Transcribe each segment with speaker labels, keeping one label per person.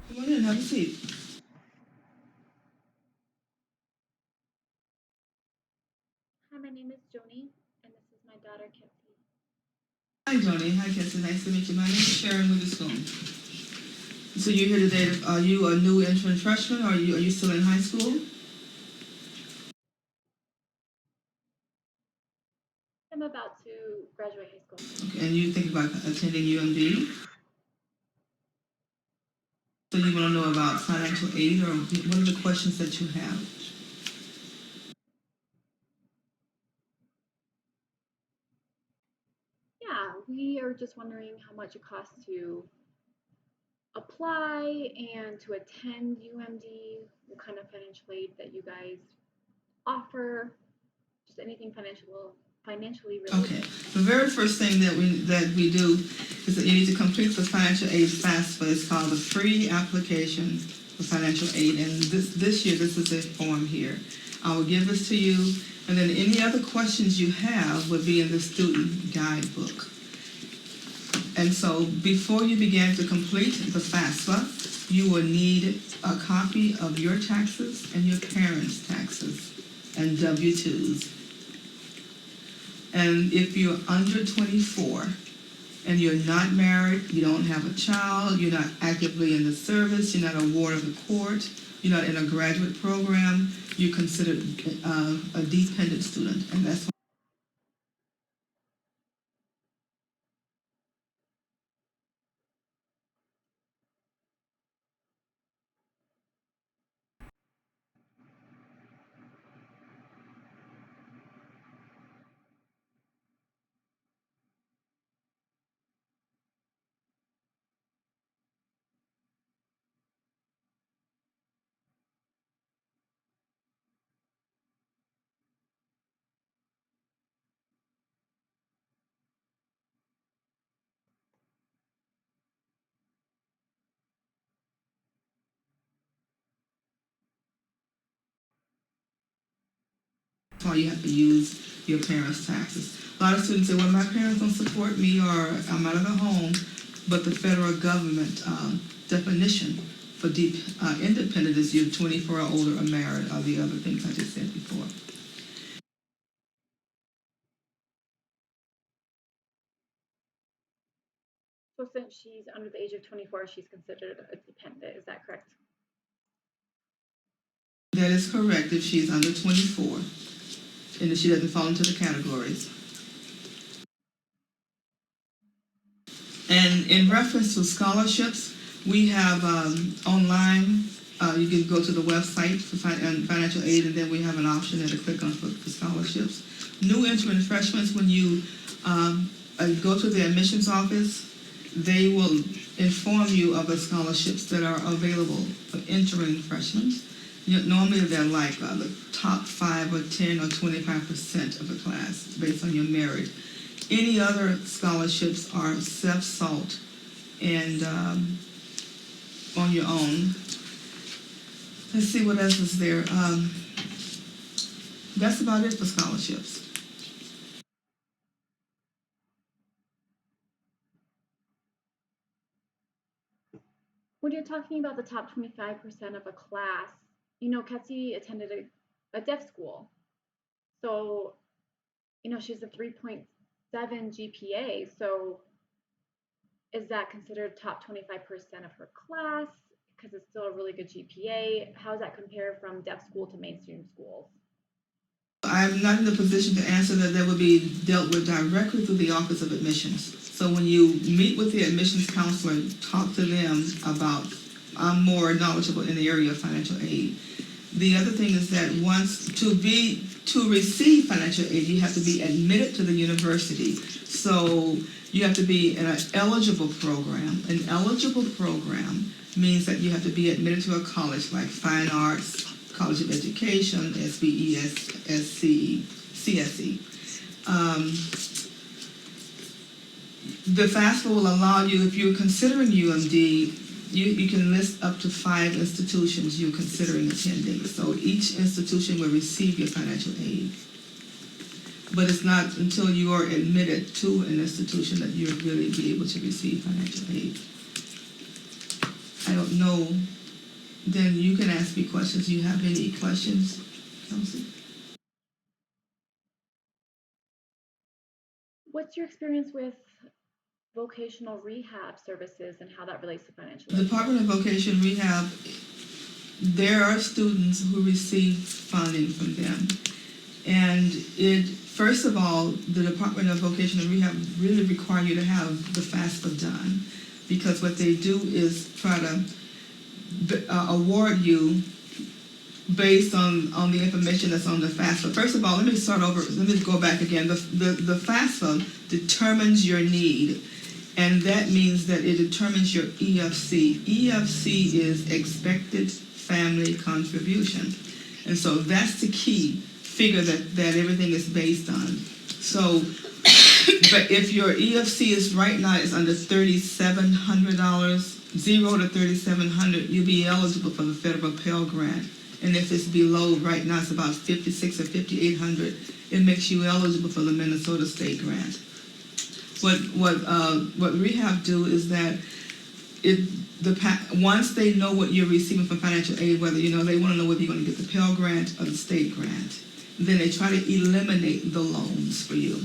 Speaker 1: Come on in, have a seat.
Speaker 2: Hi, my name is Joni, and this is my daughter, Kelsey.
Speaker 1: Hi, Joni. Hi, Cassie. Nice to meet you. My name is Sharon Witherspoon. So you're here today. Are you a new entrant freshman, or are you still in high school?
Speaker 2: I'm about to graduate high school.
Speaker 1: Okay, and you think about attending UMD? So you want to know about financial aid, or what are the questions that you have?
Speaker 2: Yeah, we are just wondering how much it costs to apply and to attend UMD, what kind of financial aid that you guys offer, just anything financially
Speaker 1: Okay.
Speaker 2: related.
Speaker 1: The very first thing that we do is that you need to complete the financial aid FAFSA. It's called the free application for financial aid, and this year this is a form here. I will give this to you, and then any other questions you have would be in the student guidebook. And so before you begin to complete the FAFSA, you will need a copy of your taxes and your parents' taxes and W-2s. And if you're under 24 and you're not married, you don't have a child, you're not actively in the service, you're not a ward of the court, you're not in a graduate program, you're considered a dependent student. And that's why you have to use your parents' taxes. A lot of students say, well, my parents don't support me, or I'm out of the home, but the federal government definition for deep independent is you're 24 or older or married, or the other things I just said before.
Speaker 2: So since she's under the age of 24, she's considered a dependent. Is that correct?
Speaker 1: That is correct if she's under 24 and if she doesn't fall into the categories. And in reference to scholarships, we have online, you can go to the website for financial aid, and then we have an option there to click on for scholarships. New entrant freshmen, when you go to the admissions office, they will inform you of the scholarships that are available for entering freshmen. Normally they're like the top 5 or 10 or 25% of the class based on your merit. Any other scholarships are self-sought and on your own. Let's see what else is there. That's about it for scholarships.
Speaker 2: When you're talking about the top 25% of a class, Kelsey attended a deaf school. So, she's a 3.7 GPA. So, is that considered top 25% of her class? Because it's still a really good GPA. How does that compare from deaf school to mainstream schools?
Speaker 1: I'm not in a position to answer that. That would be dealt with directly through the Office of Admissions. So when you meet with the admissions counselor, talk to them about, I'm more knowledgeable in the area of financial aid. The other thing is that to receive financial aid, you have to be admitted to the university. So you have to be in an eligible program. An eligible program means that you have to be admitted to a college like Fine Arts, College of Education, SBE, SCE, CSE. The FAFSA will allow you, if you're considering UMD, you can list up to 5 institutions you're considering attending. So each institution will receive your financial aid. But it's not until you are admitted to an institution that you'll really be able to receive financial aid. I don't know, then you can ask me questions. Do you have any questions, Kelsey?
Speaker 2: What's your experience with vocational rehab services and how that relates to financial
Speaker 1: The
Speaker 2: aid?
Speaker 1: Department of Vocation Rehab, there are students who receive funding from them. And first of all, the Department of Vocational Rehab really require you to have the FAFSA done, because what they do is try to award you based on the information that's on the FAFSA. First of all, let me start over. Let me go back again. The FAFSA determines your need, and that means that it determines your EFC. EFC is expected family contribution, and so that's the key figure that everything is based on. So, but if your EFC is right now is under $3,700, $0 to $3,700, you'll be eligible for the federal Pell Grant. And if it's below, right now it's about $5,600 or $5,800, it makes you eligible for the Minnesota State Grant. What rehab do is that once they know what you're receiving from financial aid, whether they want to know whether you're going to get the Pell Grant or the state grant, then they try to eliminate the loans for you.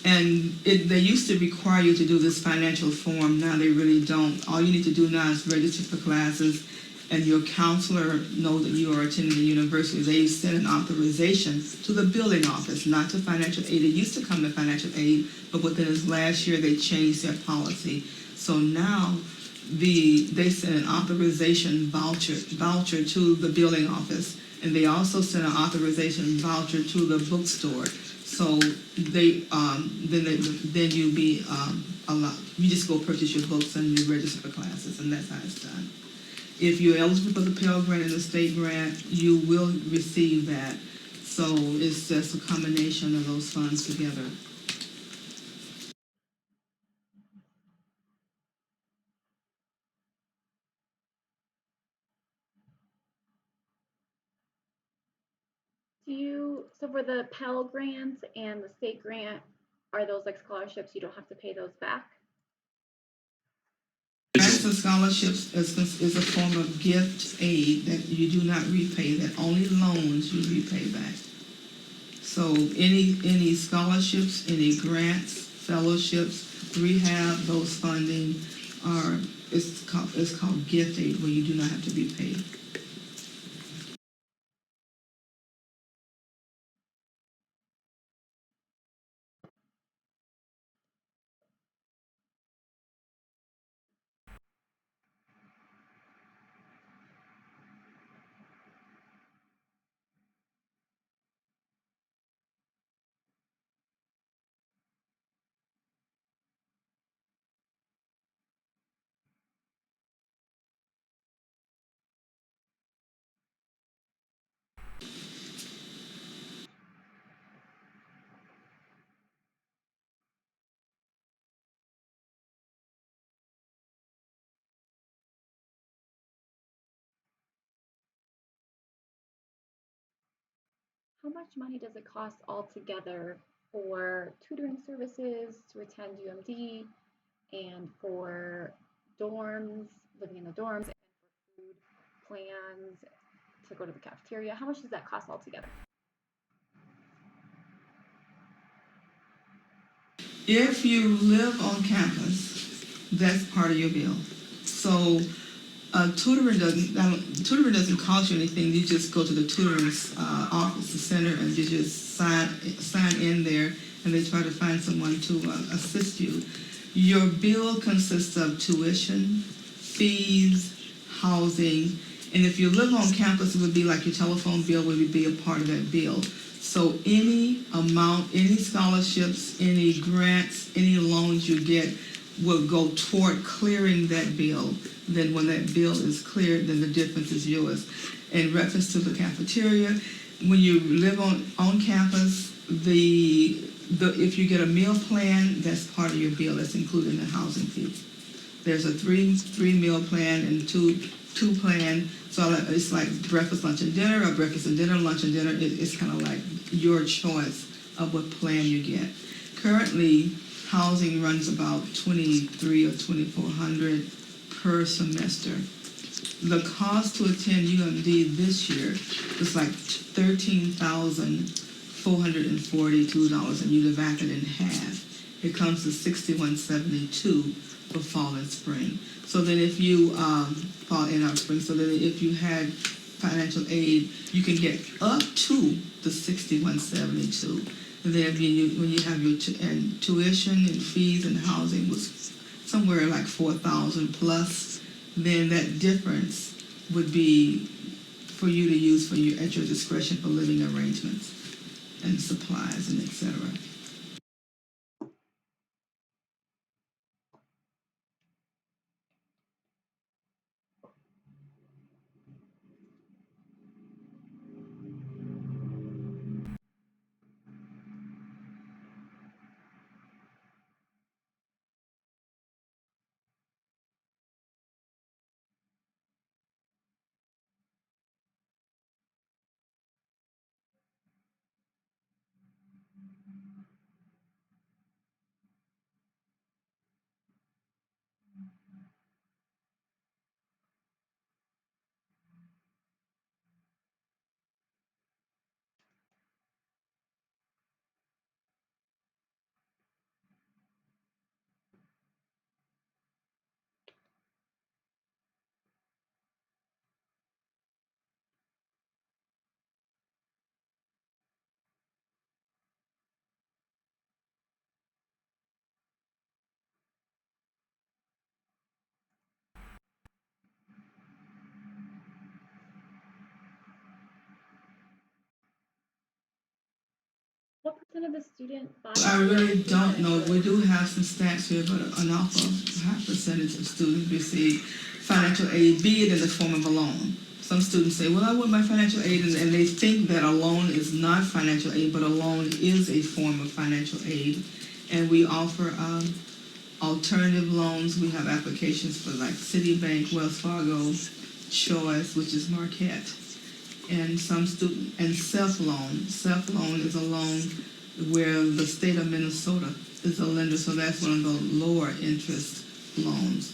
Speaker 1: And they used to require you to do this financial form. Now they really don't. All you need to do now is register for classes, and your counselor knows that you are attending the university. They send an authorization to the billing office, not to financial aid. It used to come to financial aid, but within this last year they changed their policy. So now they send an authorization voucher to the billing office, and they also send an authorization voucher to the bookstore. So then you be allowed. You just go purchase your books and you register for classes, and that's how it's done. If you're eligible for the Pell Grant and the state grant, you will receive that. So it's just a combination of those funds together.
Speaker 2: So for the Pell Grant and the state grant, are those like scholarships? You don't have to pay those back?
Speaker 1: Grants and scholarships is a form of gift aid that you do not repay, that only loans you repay back. So any scholarships, any grants, fellowships, rehab, those funding it's called gift aid, where you do not have to be paid.
Speaker 2: How much money does it cost altogether for tutoring services, to attend UMD, and for dorms, living in the dorms, and for food plans, to go to the cafeteria? How much does that cost altogether?
Speaker 1: If you live on campus, that's part of your bill. So tutoring doesn't cost you anything. You just go to the tutoring office, the center, and you just sign in there, and they try to find someone to assist you. Your bill consists of tuition, fees, housing, and if you live on campus, it would be like your telephone bill would be a part of that bill. So any amount, any scholarships, any grants, any loans you get will go toward clearing that bill. Then when that bill is cleared, then the difference is yours. In reference to the cafeteria, when you live on campus, if you get a meal plan, that's part of your bill. That's included in the housing fee. There's a three meal plan and two plan. So it's like breakfast, lunch, and dinner, or breakfast and dinner, lunch and dinner. It's kind of like your choice of what plan you get. Currently, housing runs about $2,300 or $2,400 per semester. The cost to attend UMD this year was like $13,442, and you divide it in half. It comes to $61.72 for fall and spring. So then if you fall in our spring, so then if you had financial aid, you can get up to the $61.72. And then when you have your and tuition and fees and housing was somewhere like $4,000 plus, then that difference would be for you to use at your discretion for living arrangements and supplies and etc.
Speaker 2: What percent of the student body?
Speaker 1: I really don't know. We do have some stats here, but an awful high percentage of students receive financial aid, be it in the form of a loan. Some students say, well, I want my financial aid, and they think that a loan is not financial aid, but a loan is a form of financial aid. And we offer alternative loans. We have applications for like Citibank, Wells Fargo, Choice, which is Marquette. And self-loan. Self-loan is a loan where the state of Minnesota is a lender, so that's one of the lower interest loans.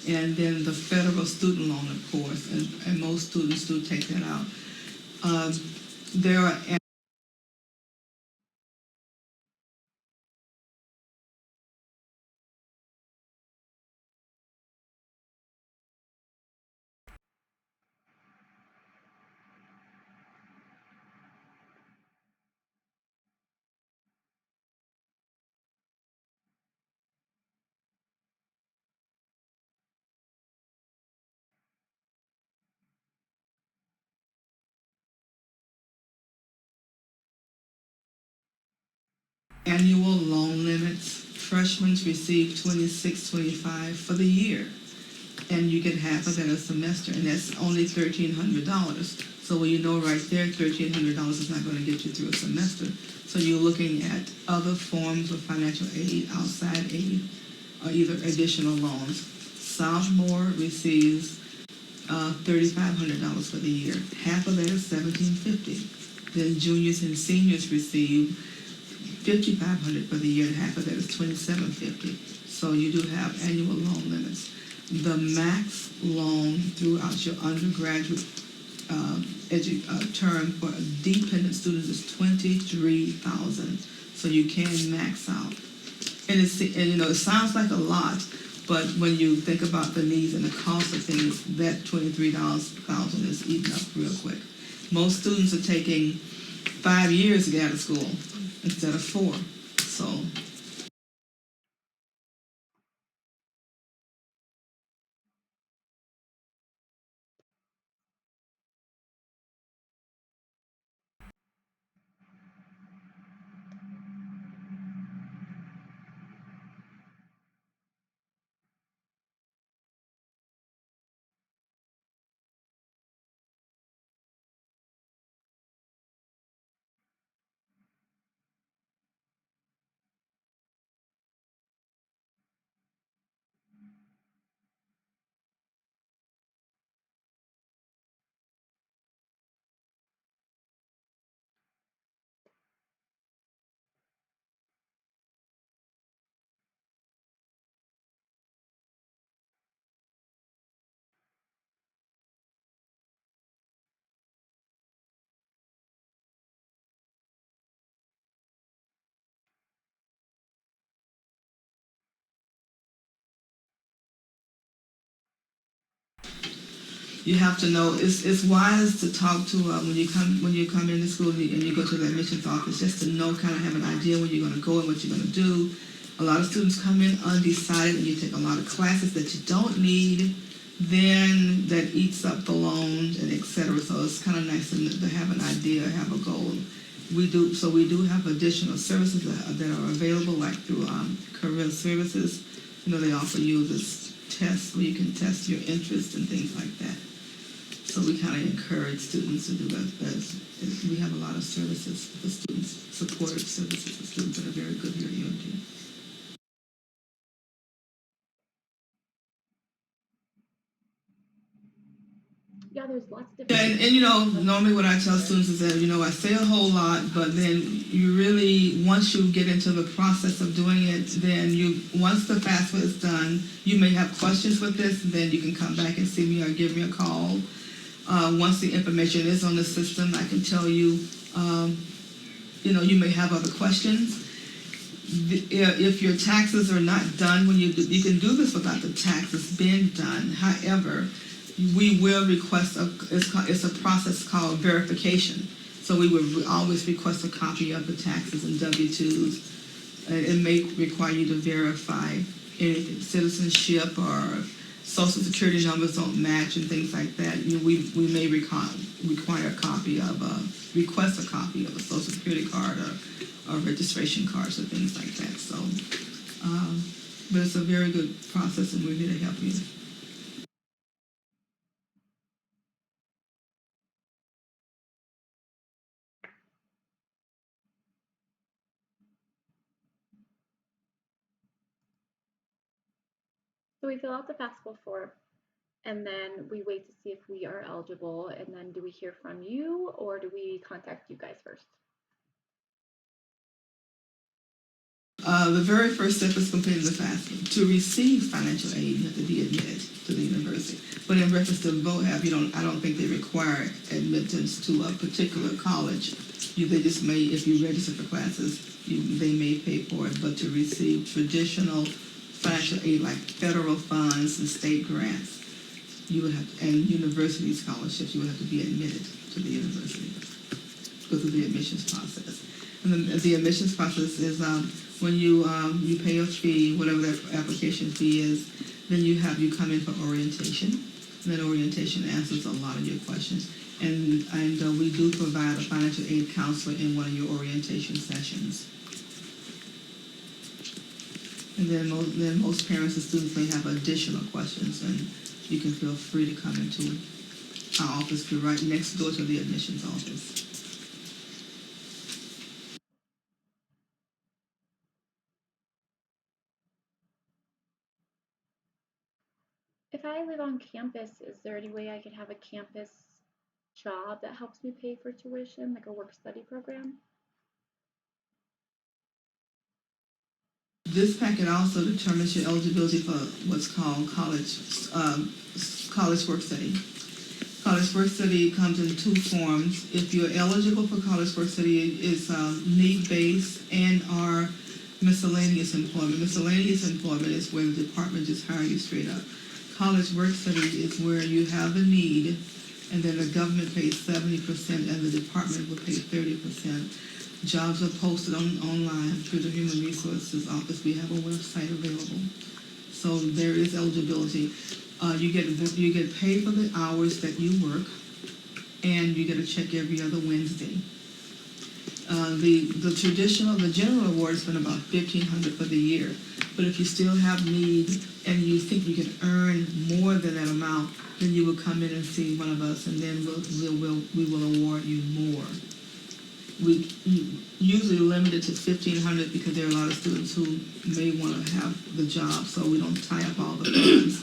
Speaker 1: And then the federal student loan, of course, and most students do take that out. There are annual loan limits. Freshmen receive $26.25 for the year, and you get half of that a semester, and that's only $1,300. So well, you know right there, $1,300 is not going to get you through a semester. So you're looking at other forms of financial aid, outside aid, or either additional loans. Sophomore receives $3,500 for the year. Half of that is $1,750. Then juniors and seniors receive $5,500 for the year, and half of that is $2,750. So you do have annual loan limits. The max loan throughout your undergraduate term for dependent students is $23,000. So you can max out, and it sounds like a lot, but when you think about the needs and the cost of things, that $23,000 is eaten up real quick. Most students are taking 5 years to get out of school instead of 4. So You have to know, it's wise to talk to, when you come into school and you go to the admissions office, just to know, kind of have an idea where you're gonna go and what you're gonna do. A lot of students come in undecided and you take a lot of classes that you don't need, then that eats up the loans and et cetera. So it's kind of nice to have an idea, have a goal. We do have additional services that are available, like through career services. They offer you this test where you can test your interest and things like that. So we kind of encourage students to do that. We have a lot of services for students, supportive services for students that are very good here at UMD.
Speaker 2: Yeah, there's lots of different.
Speaker 1: And normally what I tell students is that, I say a whole lot, but then you really, once you get into the process of doing it, then once the FAFSA is done, you may have questions with this, and then you can come back and see me or give me a call. Once the information is on the system, I can tell you, you may have other questions. If your taxes are not done when you can do this without the taxes being done. However, we will request it's a process called verification. So we would always request a copy of the taxes and W-2s. It may require you to verify anything, citizenship or social security numbers don't match and things like that. We may require a copy of request a copy of a social security card or registration cards or things like that. So, but it's a very good process, and we're here to help you.
Speaker 2: So we fill out the FAFSA form, and then we wait to see if we are eligible, and then do we hear from you, or do we contact you guys first?
Speaker 1: The very first step is completing the FAFSA. To receive financial aid, you have to be admitted to the university. But in reference to VOHAB, I don't think they require admittance to a particular college. They just may, if you register for classes, they may pay for it. But to receive traditional financial aid like federal funds and state grants, you would have, and university scholarships, you would have to be admitted to the university. Go through the admissions process. And then the admissions process is when you pay a fee, whatever that application fee is, then you come in for orientation. And that orientation answers a lot of your questions. And we do provide a financial aid counselor in one of your orientation sessions. And then most parents and students may have additional questions, and you can feel free to come into our office. We're right next door to the admissions office.
Speaker 2: If I live on campus, is there any way I could have a campus job that helps me pay for tuition, like a work-study program?
Speaker 1: This packet also determines your eligibility for what's called college work study. College work study comes in two forms. If you're eligible for college work study, it's need-based and/or miscellaneous employment. Miscellaneous employment is where the department just hires you straight up. College work study is where you have a need, and then the government pays 70%, and the department will pay 30%. Jobs are posted online through the Human Resources Office. We have a website available, so there is eligibility. You get paid for the hours that you work, and you get a check every other Wednesday. The general award has been about $1,500 for the year. But if you still have need and you think you can earn more than that amount, then you will come in and see one of us, and then we will award you more. We usually limit it to $1,500 because there are a lot of students who may want to have the job, so we don't tie up all the funds.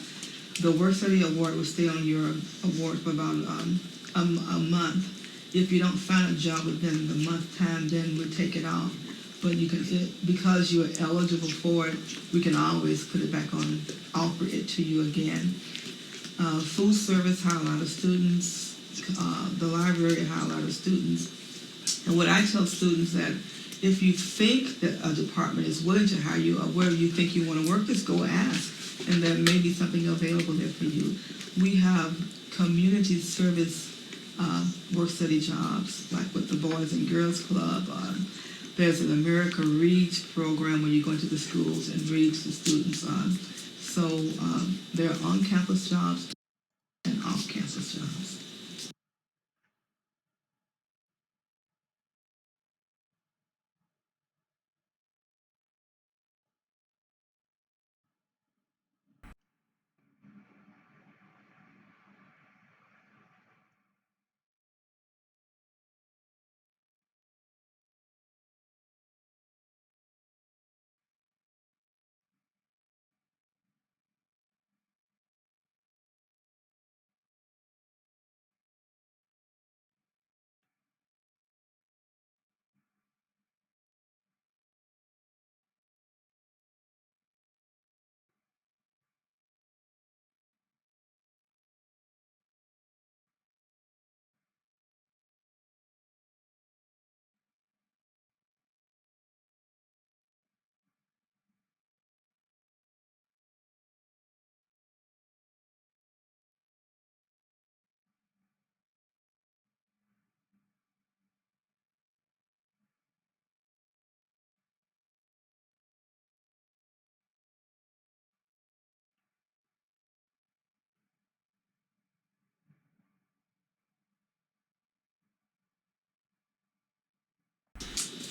Speaker 1: The work study award will stay on your award for about a month. If you don't find a job within the month time, then we'll take it off. But because you're eligible for it, we can always put it back on, offer it to you again. Food service hire a lot of students. The library hire a lot of students. And what I tell students that if you think that a department is willing to hire you or where you think you want to work, just go ask. and there may be something available there for you. We have community service work study jobs, like with the Boys and Girls Club. There's an America Reads program where you go into the schools and read to the students. So there are on-campus jobs and off-campus jobs.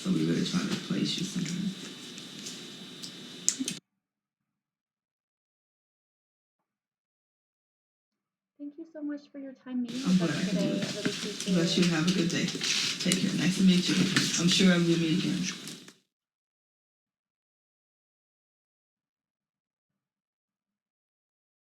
Speaker 1: So we really try to place you somewhere.
Speaker 2: Thank you so much for your time meeting
Speaker 1: I'm
Speaker 2: with
Speaker 1: glad I
Speaker 2: us
Speaker 1: could do
Speaker 2: today.
Speaker 1: it.
Speaker 2: I really appreciate
Speaker 1: Bless you.
Speaker 2: it.
Speaker 1: Have a good day. Take care. Nice to meet you. I'm sure we'll meet again.